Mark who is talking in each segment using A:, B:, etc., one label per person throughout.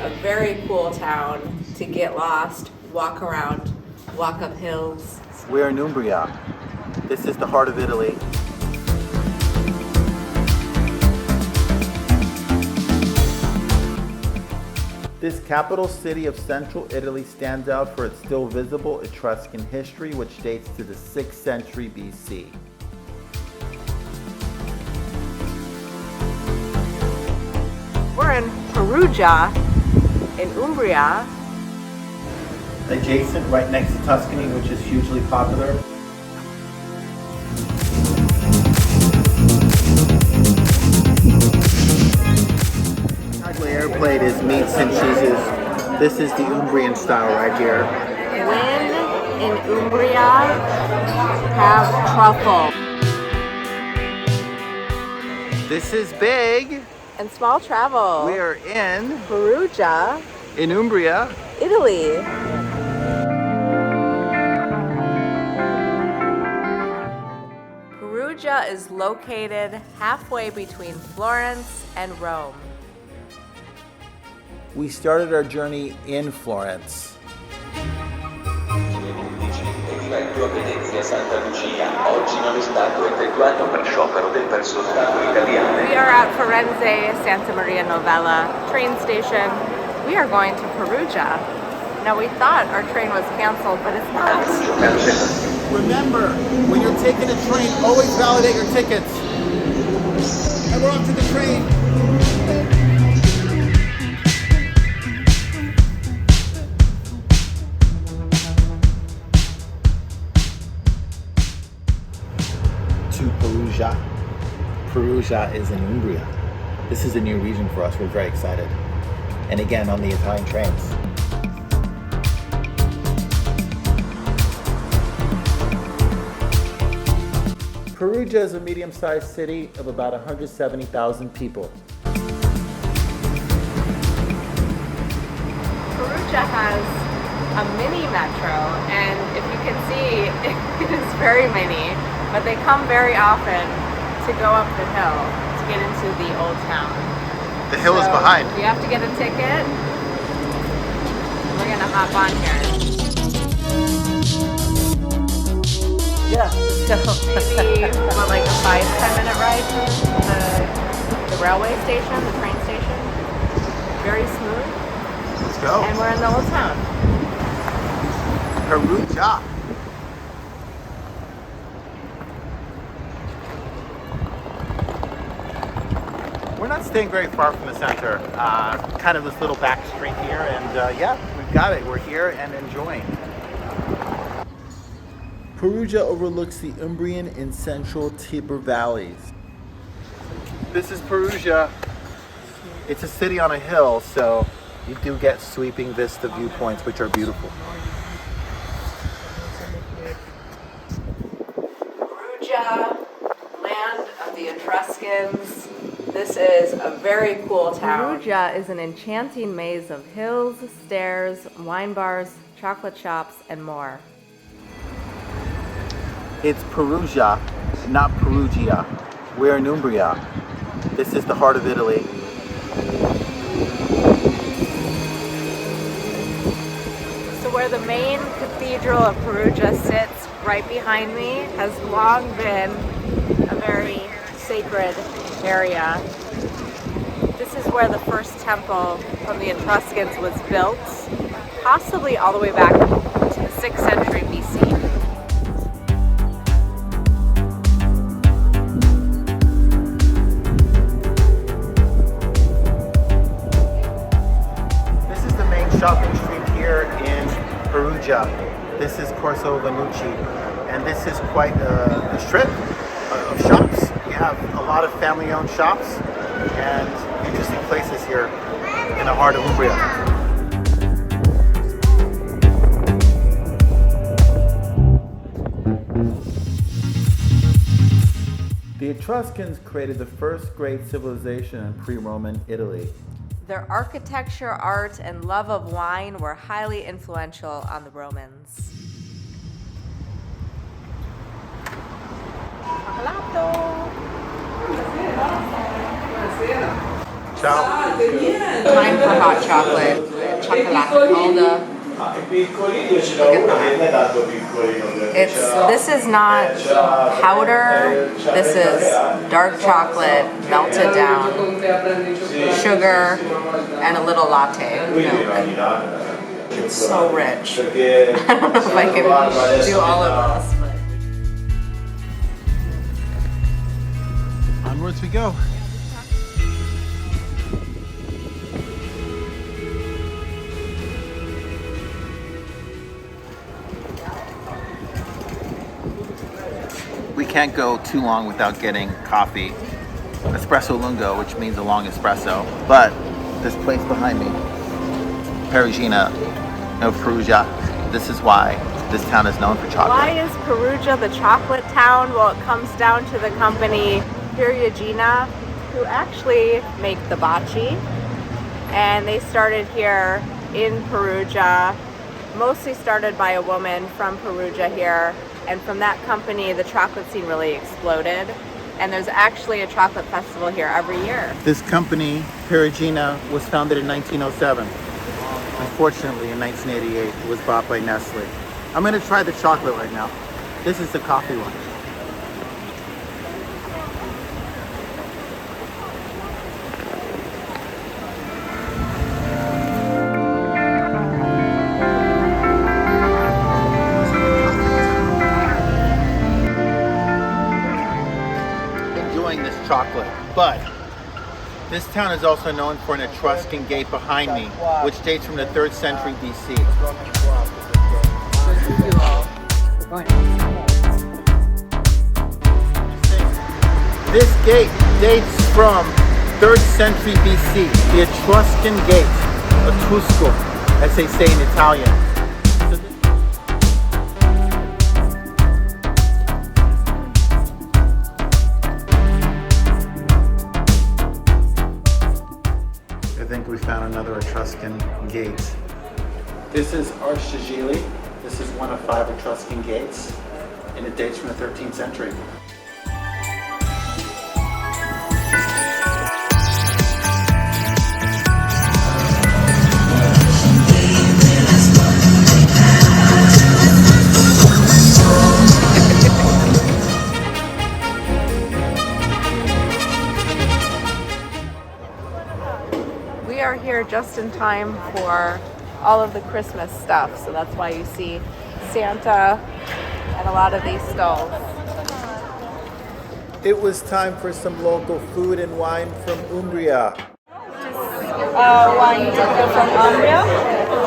A: a very cool town to get lost, walk around, walk up hills.
B: We're in Umbria. This is the heart of Italy. This capital city of central Italy stands out for its still visible Etruscan history, which dates to the 6th century BC.
A: We're in Perugia, in Umbria.
B: Adjacent, right next to Tuscany, which is hugely popular. Air plate is meats and cheeses. This is the Umbrian style right here.
A: When in Umbria, have truffle.
B: This is big.
A: And small travel.
B: We are in
A: Perugia,
B: in Umbria,
A: Italy. Perugia is located halfway between Florence and Rome.
B: We started our journey in Florence.
C: a Venezia Santa Lucia. Oggi non è stato effettuato per sciopero del personale italiano.
A: We are at Firenze Santa Maria Novella train station. We are going to Perugia. Now we thought our train was canceled, but it's not.
B: Remember, when you're taking a train, always validate your tickets. And we're off to the train. Perugia. Perugia is in Umbria. This is a new region for us. We're very excited. And again, on the Italian trains. Perugia is a medium-sized city of about 170,000 people.
A: Perugia has a mini metro, and if you can see, it is very mini. But they come very often to go up the hill to get into the old town.
B: The hill is behind.
A: You have to get a ticket. We're gonna hop on here.
B: Yeah, let's go.
A: Maybe like a 5-10 minute ride to the railway station, the train station. Very smooth.
B: Let's go.
A: And we're in the old town.
B: Perugia. We're not staying very far from the center. Kind of this little back street here, and yeah, we've got it. We're here and enjoying. Perugia overlooks the Umbrian and central Tiber valleys. This is Perugia. It's a city on a hill, so you do get sweeping vista viewpoints, which are beautiful.
A: Perugia, land of the Etruscans. This is a very cool town. Perugia is an enchanting maze of hills, stairs, wine bars, chocolate shops, and more.
B: It's Perugia, not Perugia. We're in Umbria. This is the heart of Italy.
A: So where the main cathedral of Perugia sits right behind me has long been a very sacred area. This is where the first temple from the Etruscans was built, possibly all the way back to the 6th century BC.
B: This is the main shopping street here in Perugia. This is Corso Venucci, and this is quite a strip of shops. We have a lot of family-owned shops and interesting places here in the heart of Umbria. The Etruscans created the first great civilization in pre-Roman Italy.
A: Their architecture, art, and love of wine were highly influential on the Romans.
B: Ciao.
A: Time for hot chocolate. Chocolate. All the this is not powder, this is dark chocolate melted down, sugar, and a little latte milk. It's so rich. I don't know if I can do all of this.
B: Onwards we go. We can't go too long without getting coffee. Espresso lungo, which means a long espresso. But this place behind me, Perugia, no Perugia, this is why this town is known for chocolate.
A: Why is Perugia the chocolate town? Well, it comes down to the company Perugia, who actually make the baci. And they started here in Perugia, mostly started by a woman from Perugia here. And from that company, the chocolate scene really exploded. And there's actually a chocolate festival here every year.
B: This company, Perugia, was founded in 1907. Unfortunately, in 1988, it was bought by Nestle. I'm gonna try the chocolate right now. This is the coffee one. This chocolate, but this town is also known for an Etruscan gate behind me, which dates from the 3rd century BC. This gate dates from 3rd century BC, the Etruscan gate, Etrusco, as they say in Italian. I think we found another Etruscan gate. This is Archigili. This is one of 5 Etruscan gates, and it dates from the 13th century.
A: We are here just in time for all of the Christmas stuff, so that's why you see Santa and a lot of these stalls.
B: It was time for some local food and wine from Umbria.
A: Wine from Umbria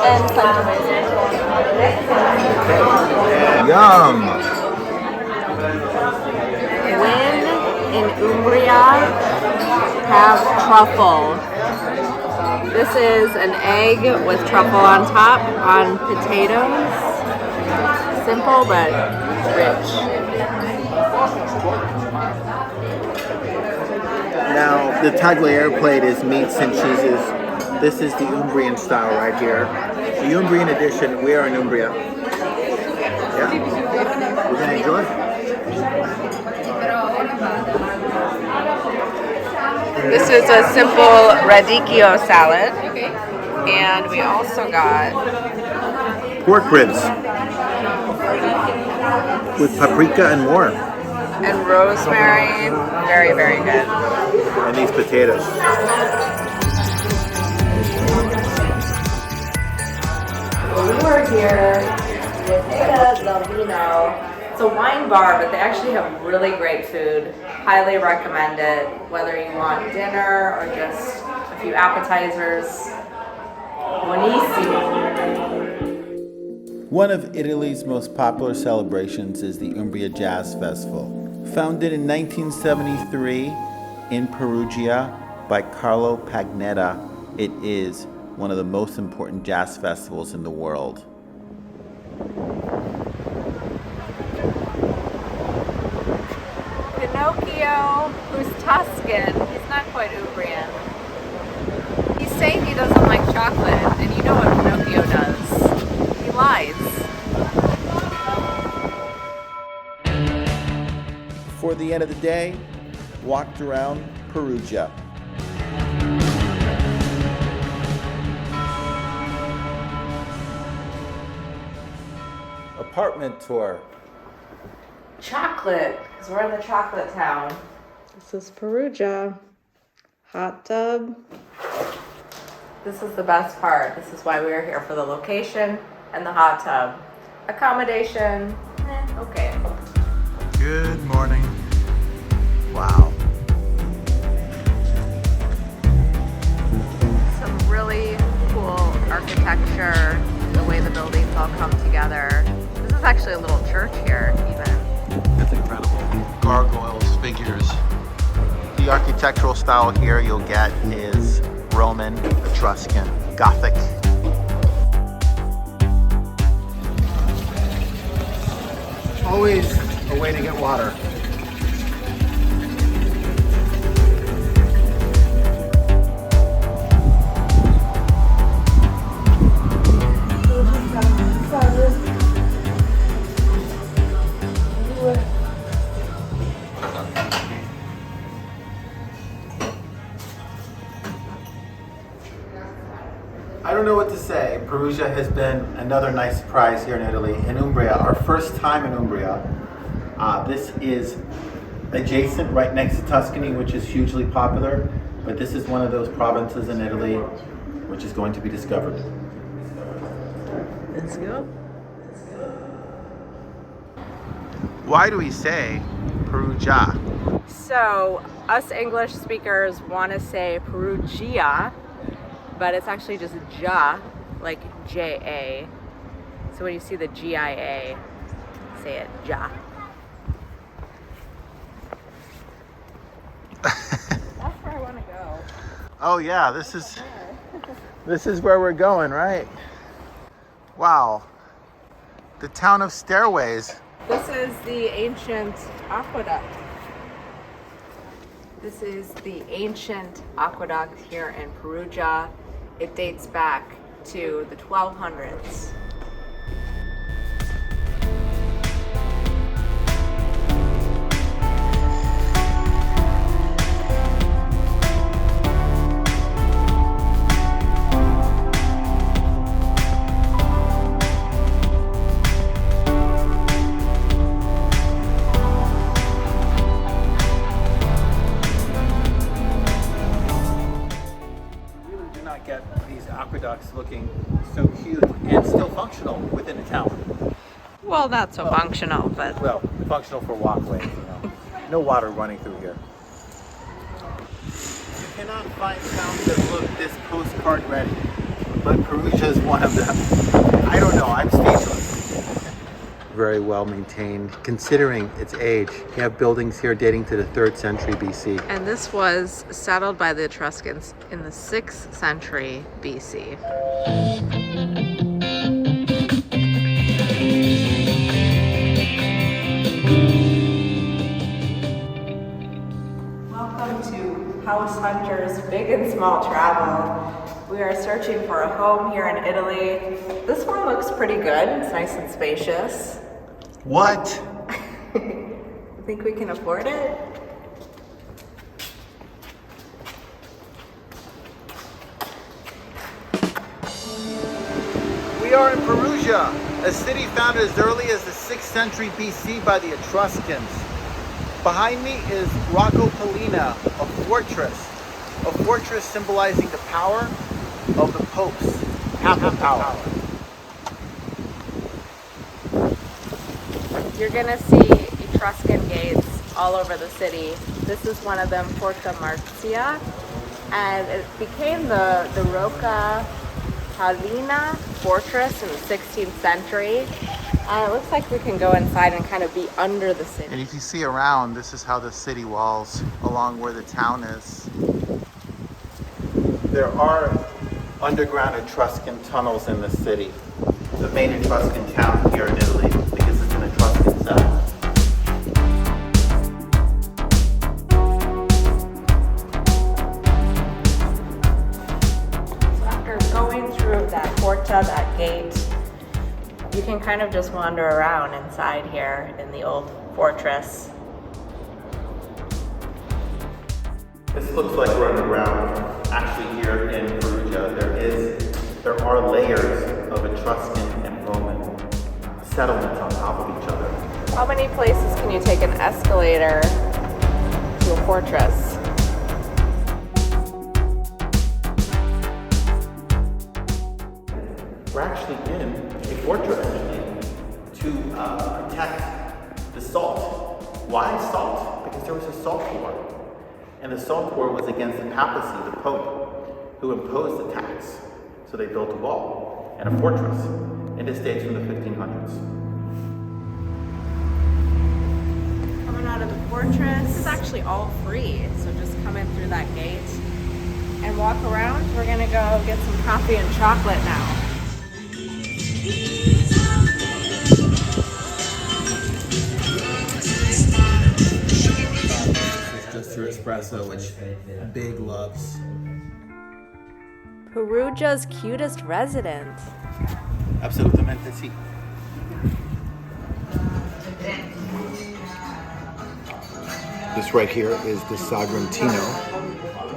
A: and
B: Yum!
A: When in Umbria, have truffle. This is an egg with truffle on top on potatoes. Simple but rich.
B: Now, the tagliere plate is meats and cheeses. This is the Umbrian style right here. The Umbrian edition. We are in Umbria. Yeah. We're gonna enjoy.
A: This is a simple radicchio salad, and we also got
B: Pork ribs with paprika and more.
A: And rosemary, very, very good.
B: And these potatoes.
A: We were here with Bottega del Vino. It's a wine bar, but they actually have really great food. Highly recommend it, whether you want dinner or just a few appetizers. Buonissimo.
B: One of Italy's most popular celebrations is the Umbria Jazz Festival. Founded in 1973 in Perugia by Carlo Pagnetta, it is one of the most important jazz festivals in the world.
A: Pinocchio, who's Tuscan, he's not quite Umbrian. He's saying he doesn't like chocolate, and you know what Pinocchio does. He lies.
B: For the end of the day, walked around Perugia. apartment tour.
A: Chocolate, because we're in the chocolate town. This is Perugia. Hot tub. This is the best part. This is why we are here, for the location and the hot tub. Accommodation, okay.
B: Good morning. Wow.
A: Some really cool architecture, the way the buildings all come together. This is actually a little church here, even.
B: That's incredible. Gargoyles, figures. The architectural style here you'll get is Roman, Etruscan, Gothic. Always a way to get water. I don't know what to say. Perugia has been another nice surprise here in Italy, in Umbria. Our first time in Umbria. This is adjacent, right next to Tuscany, which is hugely popular. But this is one of those provinces in Italy which is going to be discovered.
A: Let's go.
B: Why do we say Perugia?
A: So, us English speakers want to say Perugia, but it's actually just ja, like J-A. So when you see the G-I-A, say it ja. That's where I want to go.
B: Oh yeah, this is where we're going, right? Wow. The town of stairways.
A: This is the ancient aqueduct. This is the ancient aqueduct here in Perugia. It dates back to the 1200s.
B: Get these aqueducts looking so cute and still functional within a town.
A: Well, not so functional, but...
B: Well, functional for walkways, you know. No water running through here. You cannot find towns that look this postcard ready, but Perugia is one of them. I don't know, I'm speechless. Very well maintained, considering its age. You have buildings here dating to the 3rd century BC.
A: And this was settled by the Etruscans in the 6th century BC. Welcome to House Hunters Big and Small Travel. We are searching for a home here in Italy. This one looks pretty good. It's nice and spacious.
B: What?
A: Think we can afford it?
B: We are in Perugia, a city founded as early as the 6th century BC by the Etruscans. Behind me is Rocco Collina, a fortress symbolizing the power of the popes, papal power.
A: You're gonna see Etruscan gates all over the city. This is one of them, Porta Marzia, and it became the Rocca Palina fortress in the 16th century. It looks like we can go inside and kind of be under the city.
B: And if you see around, this is how the city walls along where the town is. There are underground Etruscan tunnels in the city. The main Etruscan town here in Italy, because it's an Etruscan town.
A: So after going through that porta, that gate, you can kind of just wander around inside here in the old fortress.
B: This looks like we're underground. Actually, here in Perugia, there are layers of Etruscan and Roman settlements on top of each other.
A: How many places can you take an escalator to a fortress?
B: We're actually in a fortress to protect the salt. Why salt? Because there was a salt war. And the salt war was against the papacy, the Pope, who imposed the tax. So they built a wall and a fortress. And this dates from the 1500s.
A: Coming out of the fortress. This is actually all free, so just come in through that gate and walk around. We're gonna go get some coffee and chocolate now.
B: Just your espresso, which Big loves.
A: Perugia's cutest resident.
B: Absolutamente sí. This right here is the Sagrantino.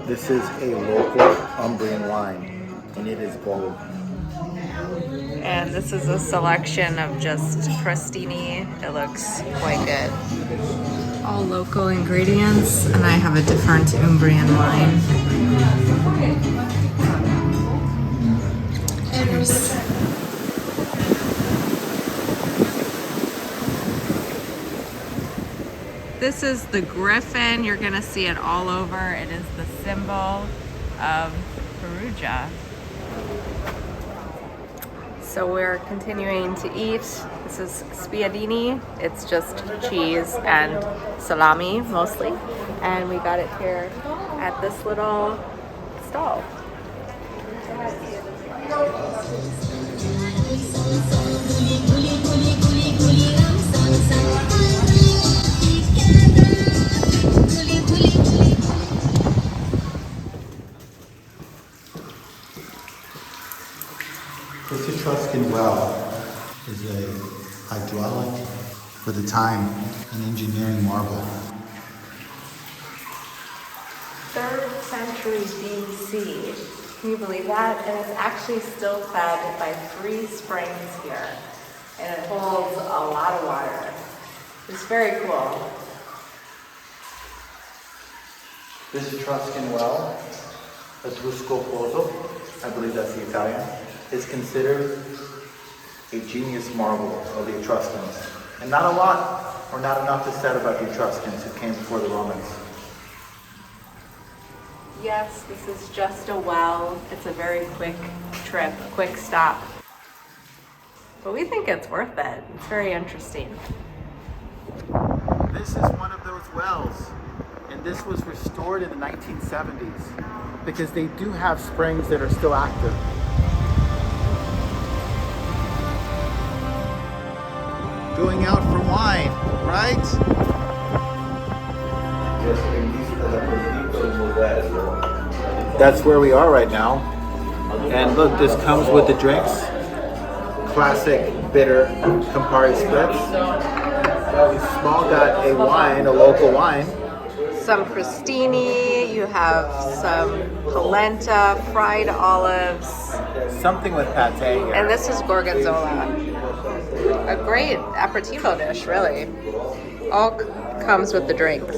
B: This is a local Umbrian wine, and it is gold.
A: And this is a selection of just crostini. It looks quite good. All local ingredients, and I have a different Umbrian wine. Cheers. This is the griffin. You're gonna see it all over. It is the symbol of Perugia. So we're continuing to eat. This is Spadini. It's just cheese and salami mostly. And we got it here at this little stall.
B: This Etruscan well is a hydraulic, for the time, an engineering marvel.
A: 3rd century BC. Can you believe that? And it's actually still fed by 3 springs here. And it holds a lot of water. It's very cool.
B: This Etruscan well, Etrusco Pozzo, I believe that's the Italian, is considered a genius marvel of the Etruscans. And not a lot, or not enough is said about the Etruscans who came before the Romans.
A: Yes, this is just a well. It's a very quick trip, quick stop. But we think it's worth it. It's very interesting.
B: This is one of those wells, and this was restored in the 1970s because they do have springs that are still active. Going out for wine, right? That's where we are right now. And look, this comes with the drinks. Classic bitter Campari spritz. Small got a wine, a local wine.
A: Some crostini, you have some polenta, fried olives.
B: Something with pate here.
A: And this is gorgonzola. A great aperitivo dish, really. All comes with the drinks.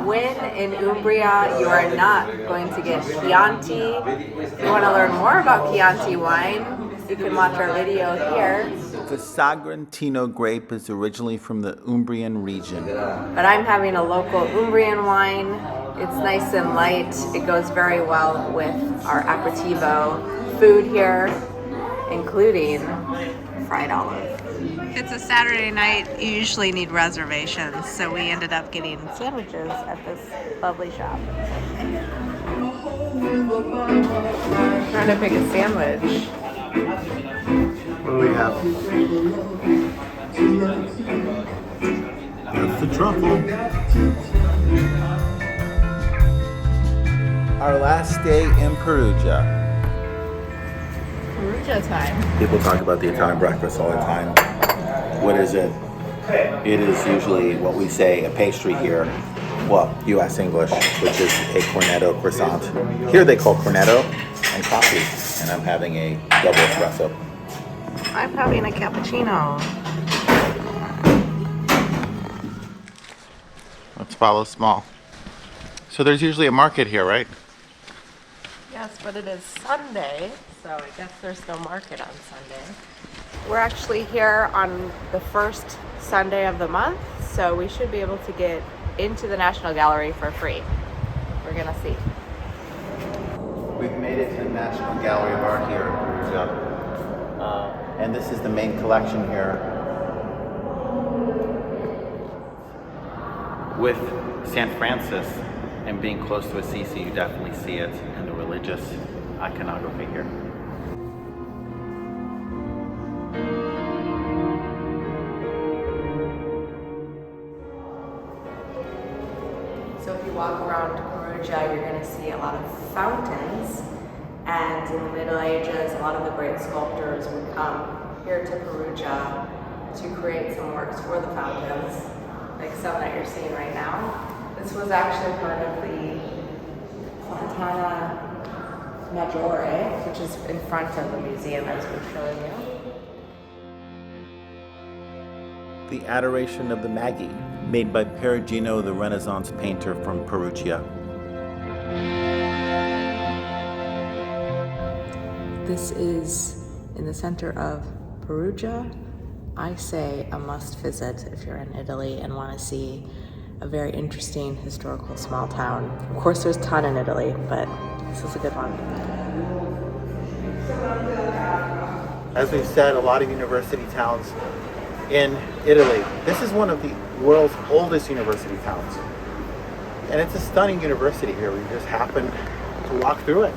A: When in Umbria, you are not going to get Chianti. If you want to learn more about Chianti wine, you can watch our video here.
B: The Sagrantino grape is originally from the Umbrian region.
A: But I'm having a local Umbrian wine. It's nice and light. It goes very well with our aperitivo food here, including fried olive. It's a Saturday night. You usually need reservations, so we ended up getting sandwiches at this lovely shop. Trying to pick a sandwich.
B: What do we have? That's the truffle. Our last day in Perugia.
A: Perugia time.
B: People talk about the Italian breakfast all the time. What is it? It is usually what we say a pastry here. Well, U.S. English, which is a cornetto croissant. Here they call cornetto and coffee, and I'm having a double espresso.
A: I'm having a cappuccino.
B: Let's follow small. So there's usually a market here, right?
A: Yes, but it is Sunday, so I guess there's no market on Sunday. We're actually here on the first Sunday of the month, so we should be able to get into the National Gallery for free. We're gonna see.
B: We've made it to the National Gallery of Art here in Perugia. And this is the main collection here. With San Francis and being close to Assisi, you definitely see it in the religious iconography here.
A: So if you walk around Perugia, you're going to see a lot of fountains. And in the Middle Ages, a lot of the great sculptors would come here to Perugia to create some works for the fountains, like some that you're seeing right now. This was actually part of the Fontana Maggiore, which is in front of the museum as we're showing you.
B: The Adoration of the Magi, made by Perugino, the Renaissance painter from Perugia.
A: This is in the center of Perugia. I say a must visit if you're in Italy and want to see a very interesting historical small town. Of course, there's a ton in Italy, but this is a good one.
B: As we've said, a lot of university towns in Italy. This is one of the world's oldest university towns. And it's a stunning university here. We just happened to walk through it.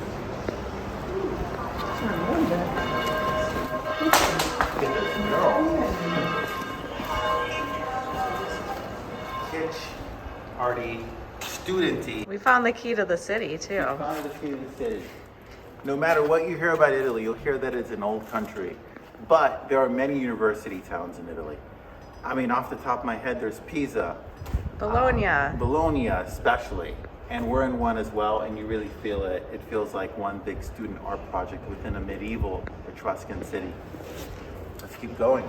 B: Kitsch, arty, studenty.
A: We found the key to the city, too.
B: Found the key to the city. No matter what you hear about Italy, you'll hear that it's an old country. But there are many university towns in Italy. I mean, off the top of my head, there's Pisa.
A: Bologna.
B: Bologna especially. And we're in one as well, and you really feel it. It feels like one big student art project within a medieval Etruscan city. Let's keep going.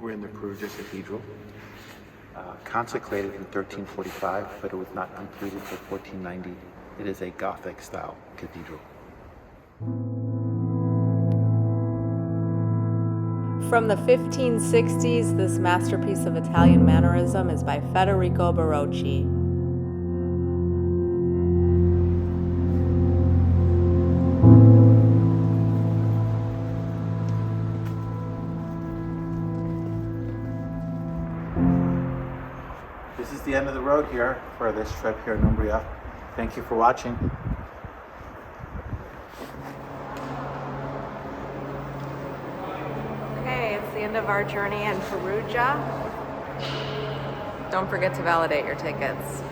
B: We're in the Perugia Cathedral, consecrated in 1345, but it was not completed until 1490. It is a Gothic style cathedral.
A: From the 1560s, this masterpiece of Italian mannerism is by Federico Barocci.
B: This is the end of the road here for this trip here in Umbria. Thank you for watching.
A: Okay, it's the end of our journey in Perugia. Don't forget to validate your tickets.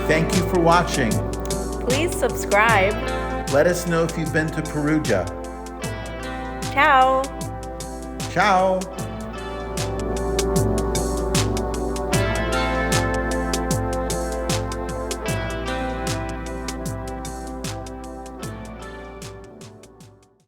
B: Thank you for watching.
A: Please subscribe.
B: Let us know if you've been to Perugia.
A: Ciao.
B: Ciao.